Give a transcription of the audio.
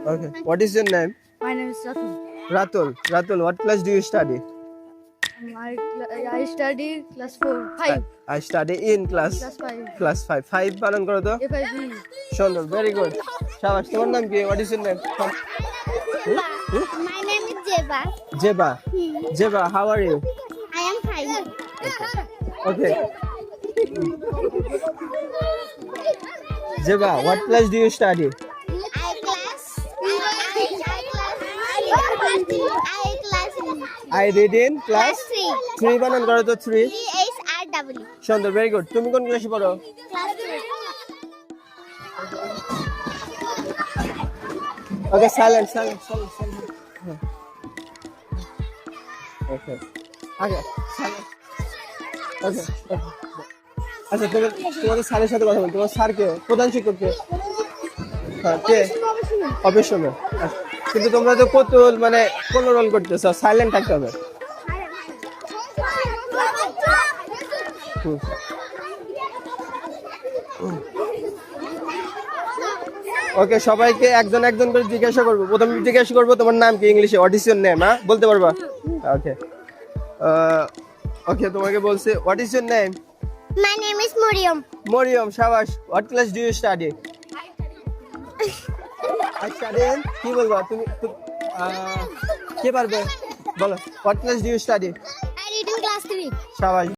Okay. What is your name? My name is Ratul. Ratul, what class do you study? I study class 4, 5, I study in class class 5. class 5. 5 পালন করো তো? FIB. সুন্দর, very good. শাবাশ, তোমার নাম কি? What is your name? My name is Jeba. Jeba, how are you? I am 5. Okay. Jeba, what class do you study? I class. I read in class Class 3. 3 বানান করো তো 3. CHRW. সুন্দর, very good. তুমি কোন ক্লাসে পড়ো? Class 2. Okay, silent. Okay. Silent. Okay. আচ্ছা, তোমাদের স্যারের সাথে কথা বল। তোমার স্যার কে? প্রধান শিক্ষক কে? হ্যাঁ, কে? অবশ্যই। কিন্তু তোমরা তো কৌতূহল মানে কোন রোল করতেছো? সাইলেন্ট থাকতে হবে। ওকে, সবাইকে একজন করে জিজ্ঞাসা করবো। প্রথমে জিজ্ঞাসা করবো তোমার নাম কি ইংলিশে? What is your name? হ্যাঁ, বলতে পারবা? ওকে। ওকে, তোমাকে বলছে what is your name? My name is Muriam. Mariam, শাবাশ। What class do you study? I study in কি বলবা তুমি? কে পারবে বলো? What class do you study? I read in class 3. শাবাশ।